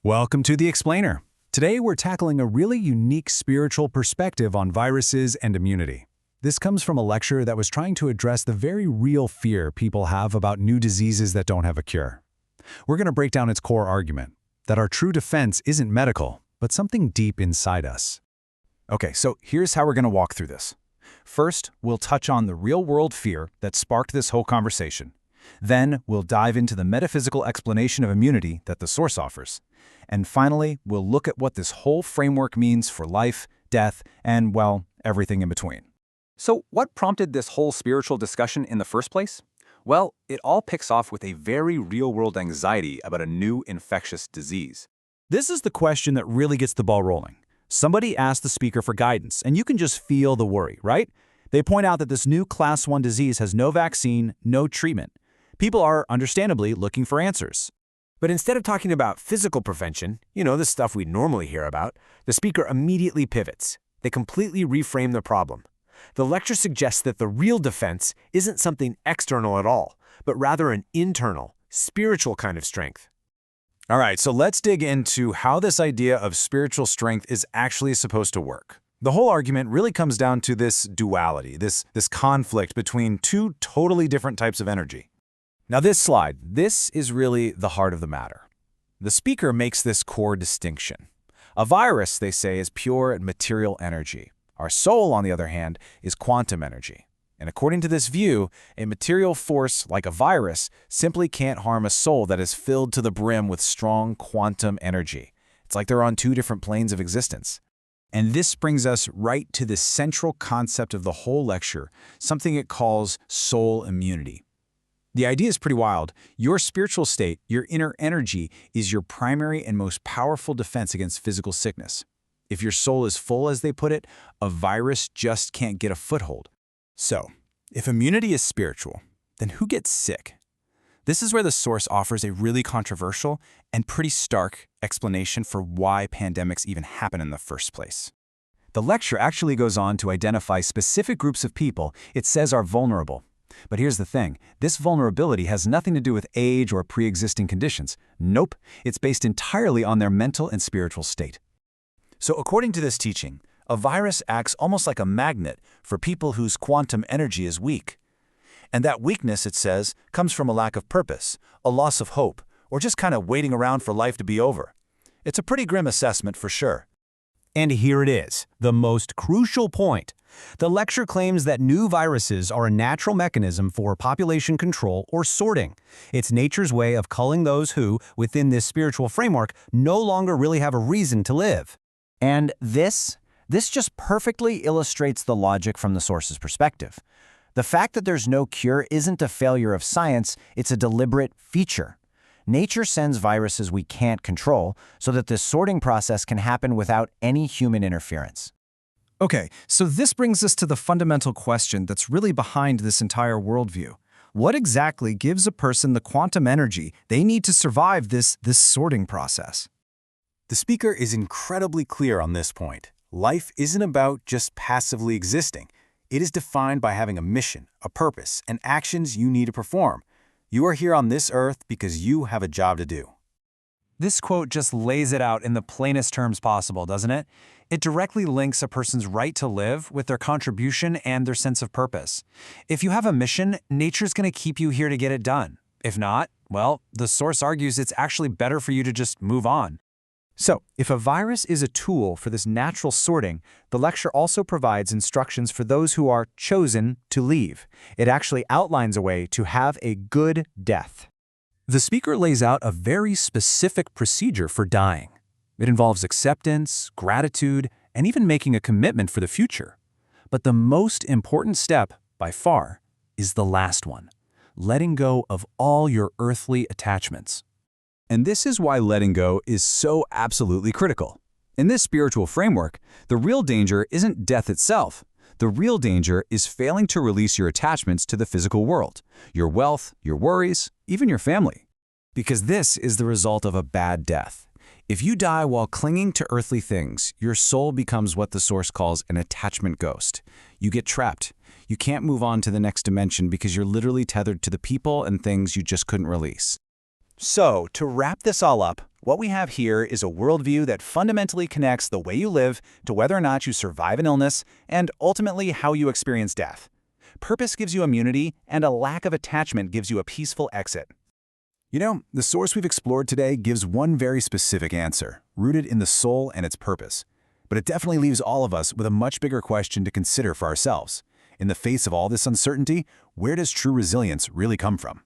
Welcome to The Explainer. Today we're tackling a really unique spiritual perspective on viruses and immunity. This comes from a lecture that was trying to address the very real fear people have about new diseases that don't have a cure. We're going to break down its core argument, that our true defense isn't medical, but something deep inside us. Okay, so here's how we're going to walk through this. First, we'll touch on the real-world fear that sparked this whole conversation. Then, we'll dive into the metaphysical explanation of immunity that the source offers. And finally, we'll look at what this whole framework means for life, death, and, well, everything in between. So what prompted this whole spiritual discussion in the first place? Well, it all picks off with a very real-world anxiety about a new infectious disease. This is the question that really gets the ball rolling. Somebody asks the speaker for guidance, and you can just feel the worry, right? They point out that this new Class 1 disease has no vaccine, no treatment. People are, understandably, looking for answers. But instead of talking about physical prevention, the stuff we normally hear about, the speaker immediately pivots. They completely reframe the problem. The lecture suggests that the real defense isn't something external at all, but rather an internal, spiritual kind of strength. All right, so let's dig into how this idea of spiritual strength is actually supposed to work. The whole argument really comes down to this duality, this conflict between two totally different types of energy. Now this slide, this is really the heart of the matter. The speaker makes this core distinction. A virus, they say, is pure and material energy. Our soul, on the other hand, is quantum energy. And according to this view, a material force like a virus simply can't harm a soul that is filled to the brim with strong quantum energy. It's like they're on two different planes of existence. And this brings us right to the central concept of the whole lecture, something it calls soul immunity. The idea is pretty wild. Your spiritual state, your inner energy, is your primary and most powerful defense against physical sickness. If your soul is full, as they put it, a virus just can't get a foothold. So, if immunity is spiritual, then who gets sick? This is where the source offers a really controversial and pretty stark explanation for why pandemics even happen in the first place. The lecture actually goes on to identify specific groups of people it says are vulnerable. But here's the thing, this vulnerability has nothing to do with age or pre-existing conditions. Nope, it's based entirely on their mental and spiritual state. So according to this teaching, a virus acts almost like a magnet for people whose quantum energy is weak. And that weakness, it says, comes from a lack of purpose, a loss of hope, or just kind of waiting around for life to be over. It's a pretty grim assessment for sure. And here it is, the most crucial point. The lecture claims that new viruses are a natural mechanism for population control or sorting. It's nature's way of culling those who, within this spiritual framework, no longer really have a reason to live. And this just perfectly illustrates the logic from the source's perspective. The fact that there's no cure isn't a failure of science, it's a deliberate feature. Nature sends viruses we can't control so that this sorting process can happen without any human interference. Okay, so this brings us to the fundamental question that's really behind this entire worldview. What exactly gives a person the quantum energy they need to survive this sorting process? The speaker is incredibly clear on this point. Life isn't about just passively existing. It is defined by having a mission, a purpose, and actions you need to perform. You are here on this earth because you have a job to do. This quote just lays it out in the plainest terms possible, doesn't it? It directly links a person's right to live with their contribution and their sense of purpose. If you have a mission, nature's going to keep you here to get it done. If not, well, the source argues it's actually better for you to just move on. So, if a virus is a tool for this natural sorting, the lecture also provides instructions for those who are chosen to leave. It actually outlines a way to have a good death. The speaker lays out a very specific procedure for dying. It involves acceptance, gratitude, and even making a commitment for the future. But the most important step, by far, is the last one, letting go of all your earthly attachments. And this is why letting go is so absolutely critical. In this spiritual framework, the real danger isn't death itself. The real danger is failing to release your attachments to the physical world, your wealth, your worries, even your family. Because this is the result of a bad death. If you die while clinging to earthly things, your soul becomes what the source calls an attachment ghost. You get trapped. You can't move on to the next dimension because you're literally tethered to the people and things you just couldn't release. So, to wrap this all up, What we have here is a worldview that fundamentally connects the way you live to whether or not you survive an illness and ultimately how you experience death. Purpose gives you immunity, and a lack of attachment gives you a peaceful exit. You know, the source we've explored today gives one very specific answer, rooted in the soul and its purpose. But it definitely leaves all of us with a much bigger question to consider for ourselves. In the face of all this uncertainty, where does true resilience really come from?